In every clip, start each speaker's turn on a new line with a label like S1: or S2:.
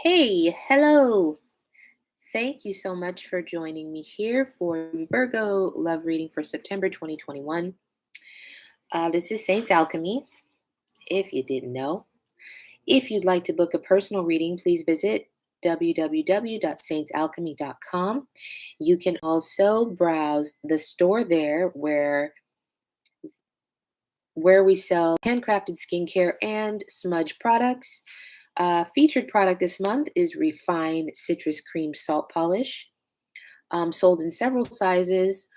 S1: Hey, hello. Thank you so much for joining me here for Virgo Love Reading for September 2021. This is Saints Alchemy, if you didn't know. If you'd like to book a personal reading, please visit www.saintsalchemy.com. You can also browse the store there where we sell handcrafted skincare and smudge products. Featured product this month is Refined Citrus Cream Salt Polish. Sold in several sizes,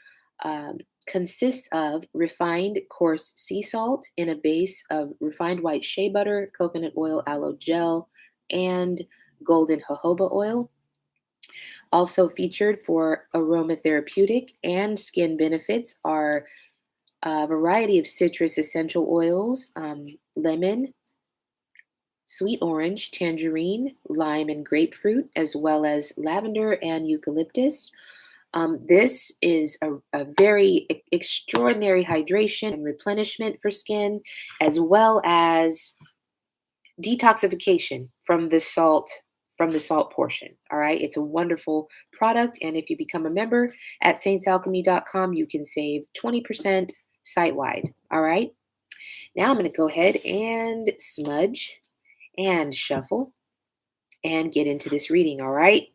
S1: um, consists of refined coarse sea salt in a base of refined white shea butter, coconut oil, aloe gel, and golden jojoba oil. Also featured for aromatherapeutic and skin benefits are a variety of citrus essential oils, lemon, sweet orange, tangerine, lime, and grapefruit, as well as lavender and eucalyptus. This is a very extraordinary hydration and replenishment for skin, as well as detoxification from the salt portion. All right, it's a wonderful product, and if you become a member at saintsalchemy.com, you can save 20% site wide. All right, now I'm going to go ahead and smudge and shuffle and get into this reading. All right,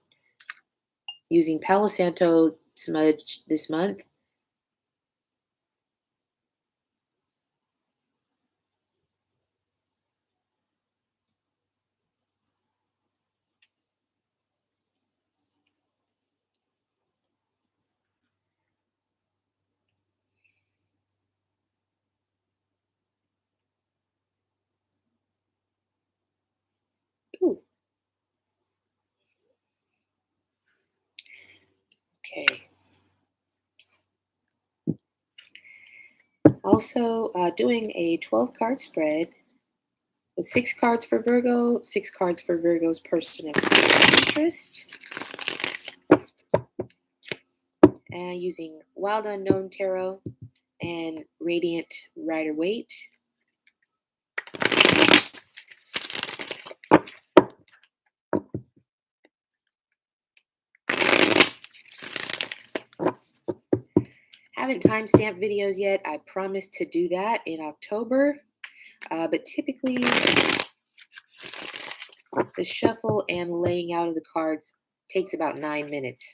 S1: using Palo Santo smudge this month. Ooh, okay. Also, doing a 12 card spread with 6 cards for Virgo, 6 cards for Virgo's person of interest, and using Wild Unknown Tarot and Radiant Rider Waite. Haven't timestamped videos yet. I promised to do that in October, but typically the shuffle and laying out of the cards takes about 9 minutes.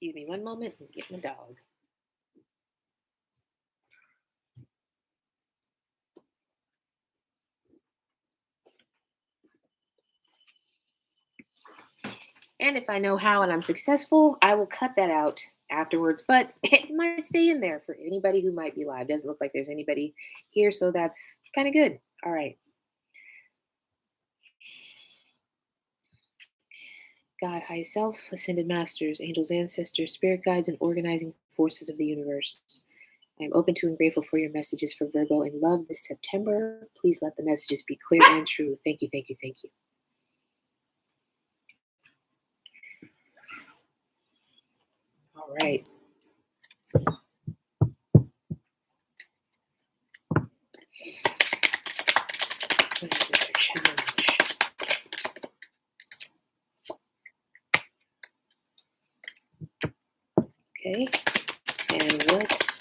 S1: Excuse me one moment, I'm getting a dog. And if I know how and I'm successful, I will cut that out afterwards, but it might stay in there for anybody who might be live. Doesn't look like there's anybody here, so that's kind of good. All right. God, high self, ascended masters, angels, ancestors, spirit guides, and organizing forces of the universe. I am open to and grateful for your messages for Virgo in love this September. Please let the messages be clear and true. Thank you, thank you, thank you. All right. What is this challenge? Okay. And what is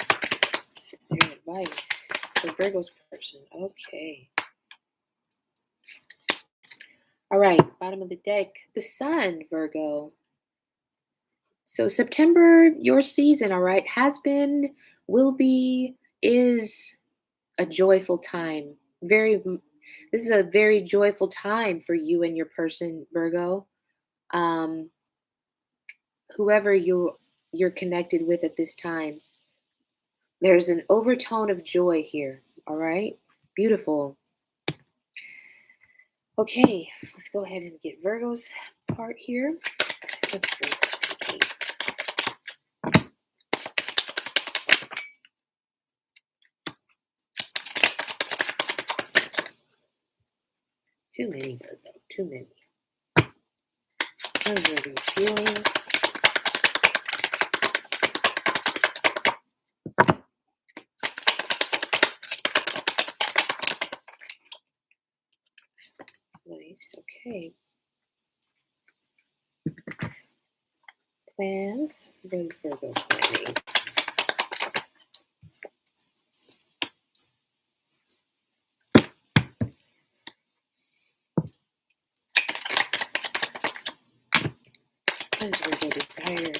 S1: their advice for Virgo's person? Okay. All right. Bottom of the deck. The Sun, Virgo. So September, your season, all right, has been, will be, is a joyful time. This is a very joyful time for you and your person, Virgo. Um, whoever you're connected with at this time, there's an overtone of joy here. All right, beautiful. Okay, let's go ahead and get Virgo's part here. What's Virgo's thinking? Too many, Virgo. Too many. What is Virgo feeling? Nice. Okay. Plans. What is Virgo planning? What is Virgo desire?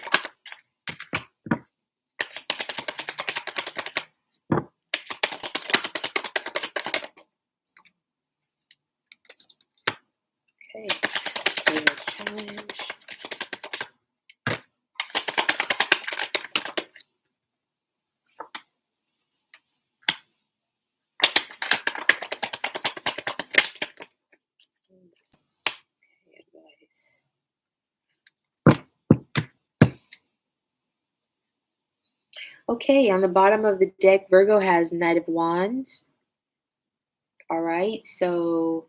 S1: Okay. Virgo's challenge. Okay, advice. Okay, on the bottom of the deck, Virgo has Knight of Wands. All right, so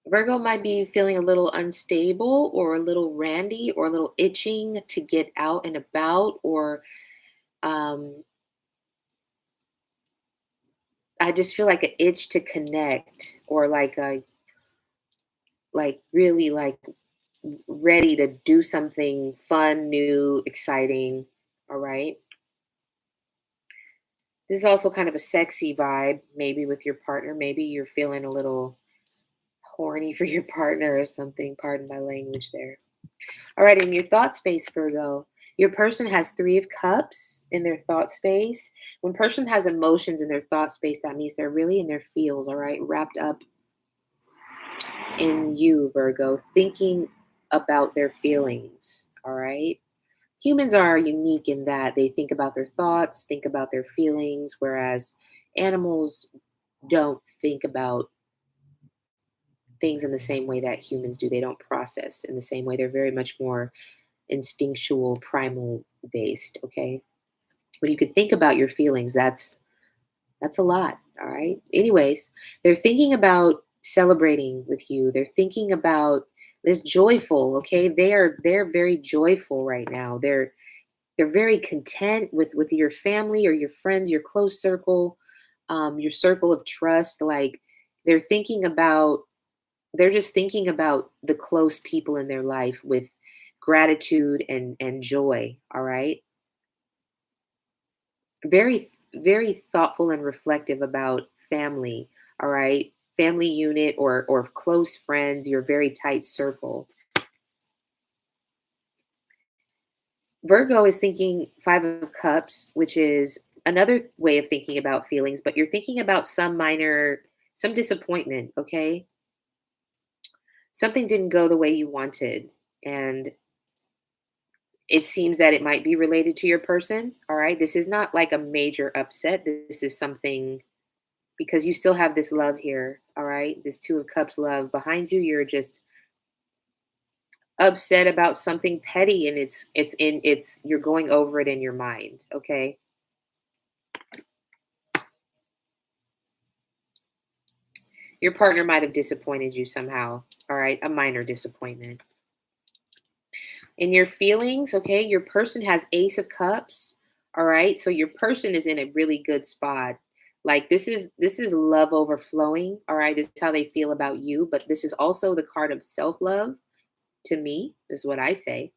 S1: Virgo might be feeling a little unstable or a little randy or a little itching to get out and about, or um, I just feel like an itch to connect, or like really like ready to do something fun, new, exciting. All right. This is also kind of a sexy vibe, maybe with your partner. Maybe you're feeling a little horny for your partner or something. Pardon my language there. All right, in your thought space, Virgo, your person has Three of Cups in their thought space. When person has emotions in their thought space, that means they're really in their feels, all right, wrapped up in you, Virgo, thinking about their feelings, all right? Humans are unique in that they think about their thoughts, think about their feelings, whereas animals don't think about things in the same way that humans do. They don't process in the same way. They're very much more instinctual, primal based, okay? When you can think about your feelings, that's a lot, all right? Anyways, they're thinking about celebrating with you. They're thinking about this joyful, okay? They're very joyful right now. They're very content with your family or your friends, your close circle, your circle of trust. Like they're thinking about, they're just thinking about the close people in their life with gratitude and joy. All right, very thoughtful and reflective about family. All right, family unit or close friends, your very tight circle. Virgo is thinking Five of Cups, which is another way of thinking about feelings, but you're thinking about some disappointment, okay? Something didn't go the way you wanted. And it seems that it might be related to your person. All right. This is not like a major upset. This is something because you still have this love here. All right. This Two of Cups love behind you. You're just upset about something petty and it's you're going over it in your mind. Okay. Your partner might have disappointed you somehow. All right. A minor disappointment. In your feelings, okay, your person has Ace of Cups. All right. So your person is in a really good spot. Like this is love overflowing. All right. This is how they feel about you. But this is also the card of self-love to me, is what I say.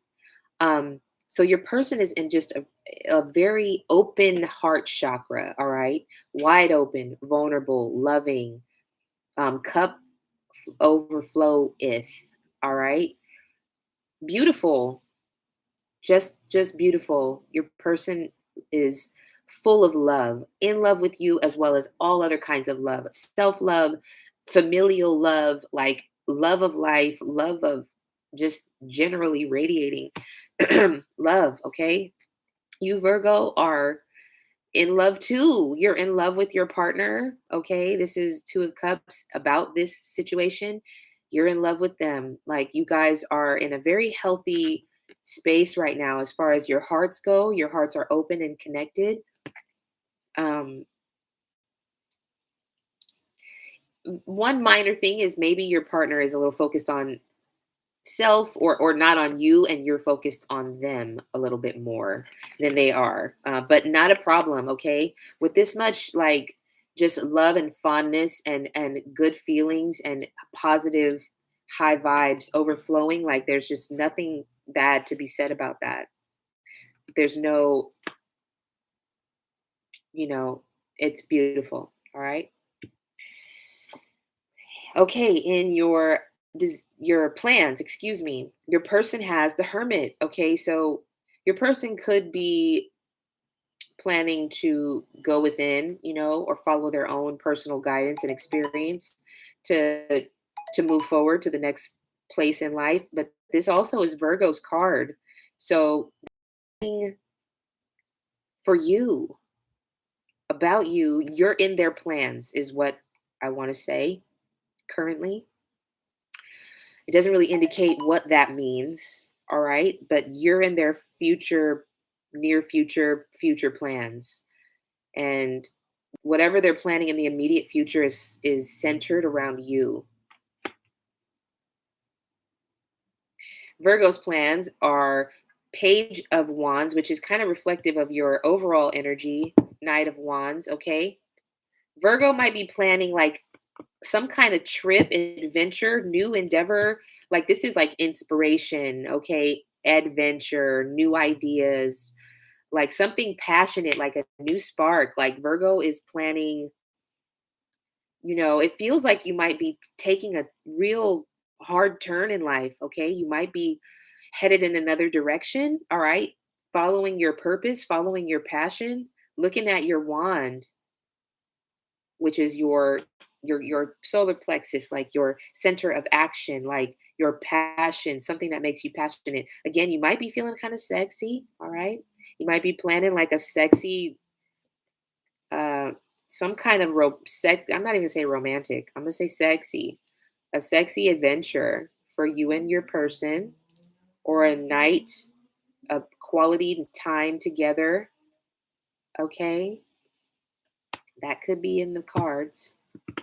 S1: Um, So your person is in just a very open heart chakra, all right? Wide open, vulnerable, loving, cup overfloweth, all right? Beautiful, just beautiful. Your person is full of love, in love with you as well as all other kinds of love, self-love, familial love, like love of life, love of just generally radiating love, okay? You Virgo are in love too. You're in love with your partner, okay? This is 2 of cups about this situation. You're in love with them. Like you guys are in a very healthy space right now as far as your hearts go. Your hearts are open and connected. Um One minor thing is maybe your partner is a little focused on self or not on you, and you're focused on them a little bit more than they are, but not a problem. Okay, with this much like just love and fondness and good feelings and positive high vibes overflowing, like there's just nothing bad to be said about that. There's no, you know, it's beautiful. All right. Okay, in your plans, excuse me, your person has the Hermit. Okay, so your person could be planning to go within, or follow their own personal guidance and experience to to move forward to the next place in life. But this also is Virgo's card. So for you, about you, you're in their plans is what I want to say currently. It doesn't really indicate what that means, all right? But you're in their future, near future, future plans. And whatever they're planning in the immediate future is centered around you. Virgo's plans are Page of Wands, which is kind of reflective of your overall energy, Knight of Wands, okay? Virgo might be planning like some kind of trip, adventure, new endeavor. Like this is like inspiration, okay? Adventure, new ideas, like something passionate, like a new spark. Like Virgo is planning, it feels like you might be taking a real hard turn in life, okay? You might be headed in another direction, all right? Following your purpose, following your passion, looking at your wand, which is your solar plexus, like your center of action, like your passion, something that makes you passionate. Again, you might be feeling kind of sexy, all right? You might be planning like a sexy uh some kind of I'm not even say romantic. I'm going to say sexy. A sexy adventure for you and your person, or a night of quality time together, okay? That could be in the cards.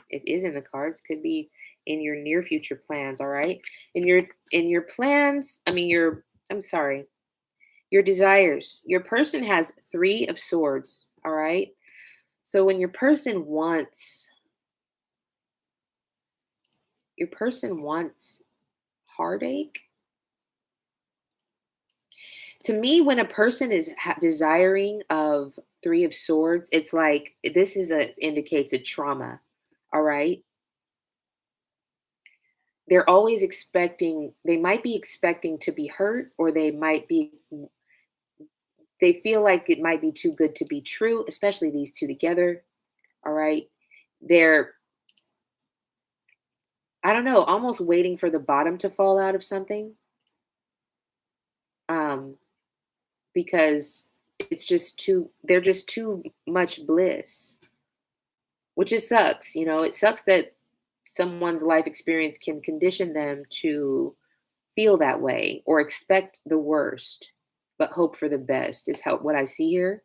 S1: It is in the cards, could be in your near future plans, all right? In your plans, I mean I'm sorry, your desires. Your person has 3 of swords, all right? So when your person wants heartache. To me, when a person is desiring of 3 of swords, it's like this is a indicates a trauma, all right? They might be expecting to be hurt, or they feel like it might be too good to be true, especially these 2 together, all right? They're, I don't know, almost waiting for the bottom to fall out of something, um, because they're just too much bliss, which it sucks. It sucks that someone's life experience can condition them to feel that way or expect the worst, but hope for the best is how what I see here.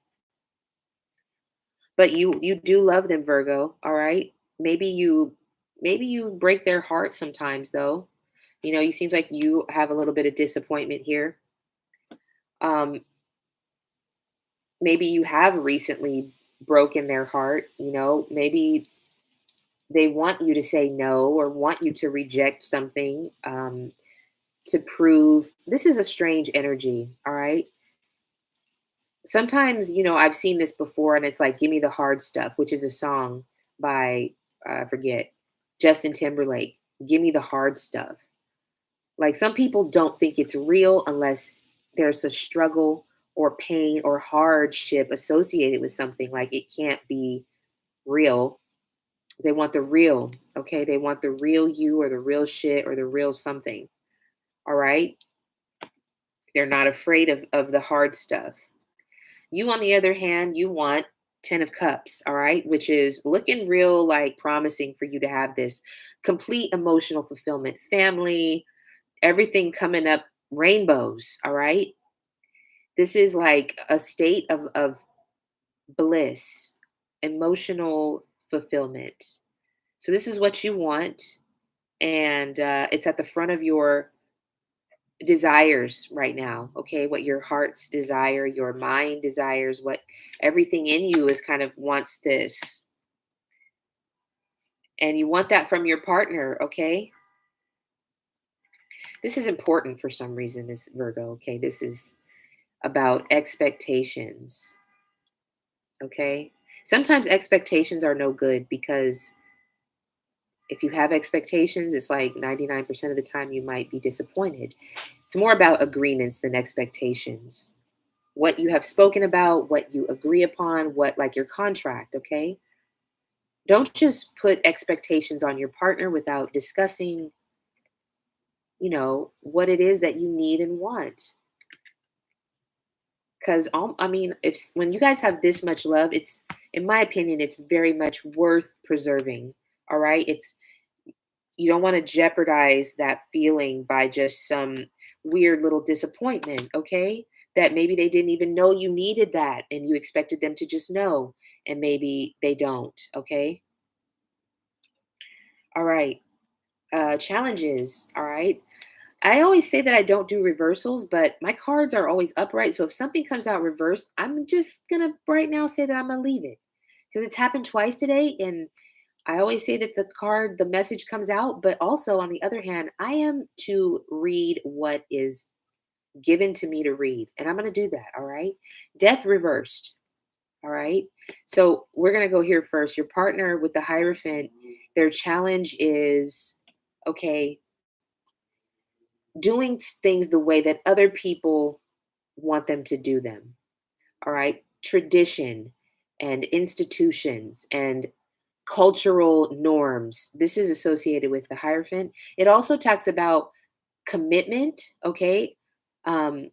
S1: But you do love them, Virgo, all right? Maybe you break their heart sometimes though. You seems like you have a little bit of disappointment here. Um, Maybe you have recently broken their heart, maybe they want you to say no or want you to reject something, to prove this is a strange energy, all right? Sometimes, I've seen this before and it's like, Give Me the Hard Stuff, which is a song by, I forget, Justin Timberlake. Give me the hard stuff. Like some people don't think it's real unless there's a struggle or pain or hardship associated with something. Like it can't be real. They want the real, okay? They want the real you or the real shit or the real something. All right? They're not afraid of the hard stuff. You, on the other hand, you want 10 of cups, all right, which is looking real like promising for you to have this complete emotional fulfillment, family, everything coming up, rainbows, all right? This is like a state of bliss, emotional fulfillment. So this is what you want, and it's at the front of your desires right now, okay? What your heart's desire, your mind desires, what everything in you is kind of wants this. And you want that from your partner, okay? This is important for some reason, this Virgo, okay? This is about expectations, okay? Sometimes expectations are no good because if you have expectations, it's like 99% of the time you might be disappointed. It's more about agreements than expectations. What you have spoken about, what you agree upon, what like your contract, okay? Don't just put expectations on your partner without discussing, what it is that you need and want. Cuz I mean, if when you guys have this much love, it's in my opinion, it's very much worth preserving. All right? It's You don't want to jeopardize that feeling by just some weird little disappointment, okay? That maybe they didn't even know you needed that and you expected them to just know and maybe they don't, okay? All right. Challenges, all right? I always say that I don't do reversals, but my cards are always upright. So if something comes out reversed, I'm just going to right now say that I'm going to leave it because it's happened twice today. And I always say that the message comes out, but also on the other hand, I am to read what is given to me to read. And I'm going to do that. All right. Death reversed. All right. So we're going to go here first. Your partner with the Hierophant, their challenge is okay, doing things the way that other people want them to do them. All right. Tradition and institutions and cultural norms. This is associated with the Hierophant. It also talks about commitment, okay? Um,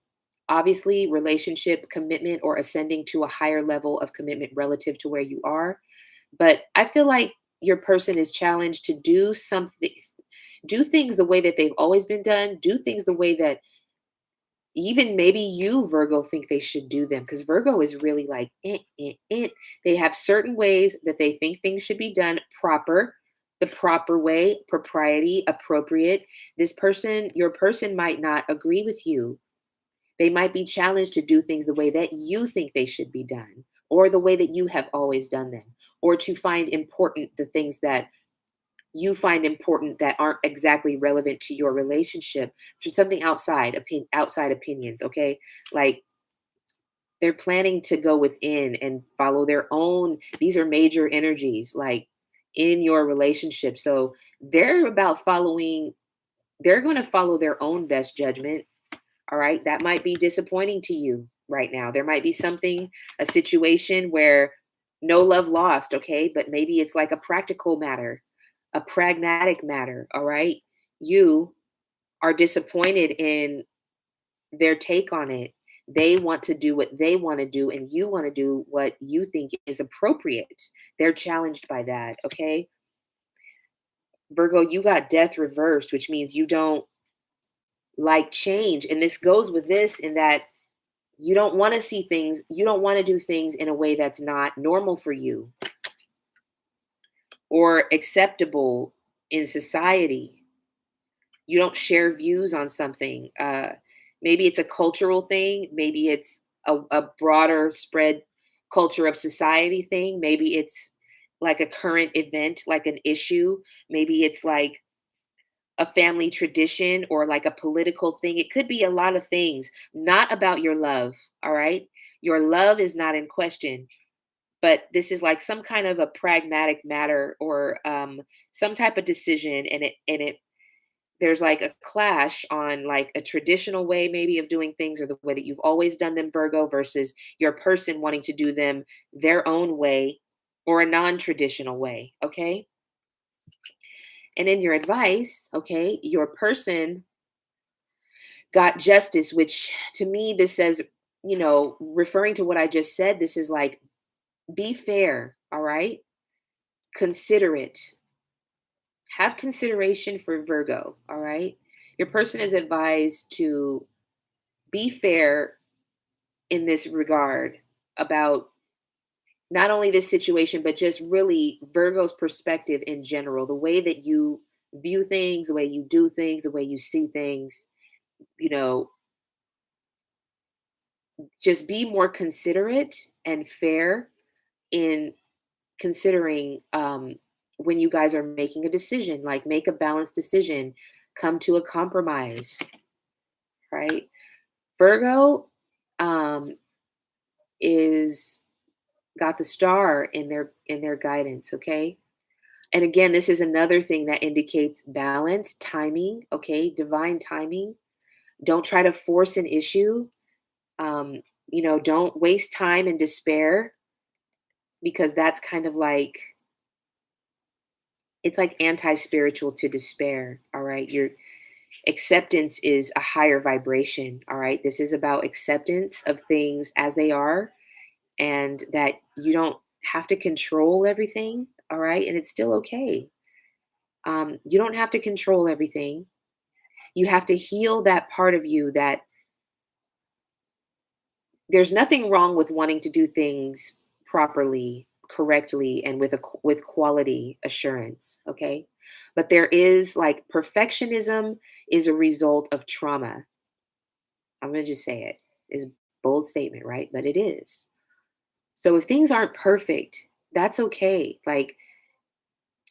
S1: Obviously, relationship commitment or ascending to a higher level of commitment relative to where you are. But I feel like your person is challenged to do something, do things the way that they've always been done, do things the way that even maybe you, Virgo, think they should do them because Virgo is really like, They have certain ways that they think things should be done the proper way, propriety, appropriate. Your person might not agree with you. They might be challenged to do things the way that you think they should be done, or the way that you have always done them, or to find important the things that you find important that aren't exactly relevant to your relationship for something outside opinions, okay? Like they're planning to go within and follow their own these are major energies like in your relationship. So they're going to follow their own best judgment. All right? That might be disappointing to you right now. There might be a situation where no love lost, okay? But maybe it's like a practical matter, a pragmatic matter, all right? You are disappointed in their take on it. They want to do what they want to do, and you want to do what you think is appropriate. They're challenged by that, okay? Virgo, you got death reversed, which means you don't like change. And this goes with this in that you don't want to do things in a way that's not normal for you or acceptable in society. You don't share views on something. Maybe it's a cultural thing. Maybe it's a broader spread culture of society thing. Maybe it's like a current event, like an issue. Maybe it's like a family tradition or like a political thing. It could be a lot of things, not about your love. All right. Your love is not in question, but this is like some kind of a pragmatic matter or some type of decision. And it, there's like a clash on like a traditional way maybe of doing things or the way that you've always done them, Virgo, versus your person wanting to do them their own way or a non-traditional way. Okay. And in your advice, okay, your person got justice, which to me, this says, referring to what I just said, this is like, be fair, all right? Considerate. Have consideration for Virgo, all right? Your person is advised to be fair in this regard about not only this situation, but just really Virgo's perspective in general, the way that you view things, the way you do things, the way you see things, you know, just be more considerate and fair in considering when you guys are making a decision, like make a balanced decision, come to a compromise, right? Virgo is got the star in their guidance, okay? And again, this is another thing that indicates balance, timing, okay? Divine timing. Don't try to force an issue. Um, don't waste time in despair because that's kind of like it's like anti-spiritual to despair, all right? Your acceptance is a higher vibration, all right? This is about acceptance of things as they are and that you don't have to control everything, all right? And it's still okay. You don't have to control everything. You have to heal that part of you that there's nothing wrong with wanting to do things properly, correctly, and with quality assurance, okay? But there is like perfectionism is a result of trauma. I'm going to just say it. Is a bold statement, right? But it is. So if things aren't perfect, that's okay. Like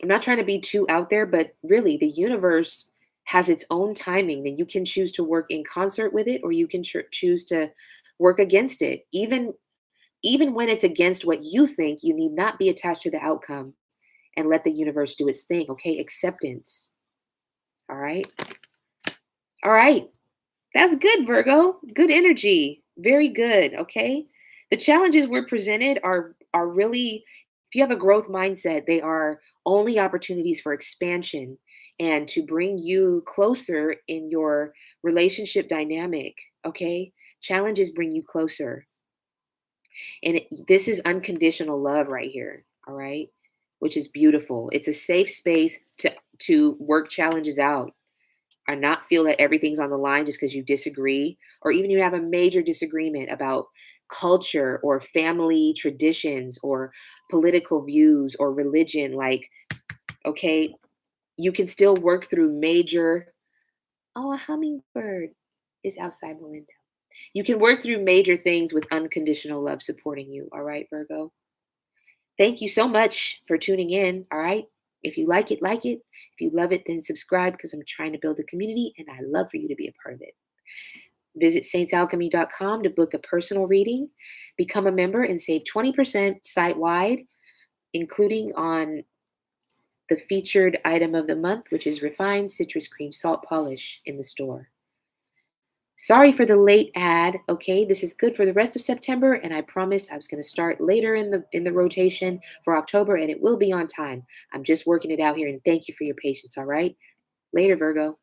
S1: I'm not trying to be too out there, but really the universe has its own timing. Then you can choose to work in concert with it or you can choose to work against it. Even when it's against what you think, you need not be attached to the outcome and let the universe do its thing. Okay. Acceptance. All right. All right. That's good, Virgo. Good energy. Very good. Okay. The challenges we're presented are really, if you have a growth mindset, they are only opportunities for expansion and to bring you closer in your relationship dynamic. Okay. Challenges bring you closer. And this is unconditional love right here, all right? Which is beautiful. It's a safe space to work challenges out or not feel that everything's on the line just because you disagree or even you have a major disagreement about culture or family traditions or political views or religion like okay, you can still work through major oh, a hummingbird is outside my window. You can work through major things with unconditional love supporting you. All right, Virgo. Thank you so much for tuning in. All right. If you like it, like it. If you love it, then subscribe because I'm trying to build a community and I love for you to be a part of it. Visit saintsalchemy.com to book a personal reading, become a member, and save 20% site wide, including on the featured item of the month, which is refined citrus cream salt polish in the store. Sorry for the late ad. Okay, this is good for the rest of September, and I promised I was going to start later in the rotation for October, and it will be on time. I'm just working it out here, and thank you for your patience. All right, later, Virgo.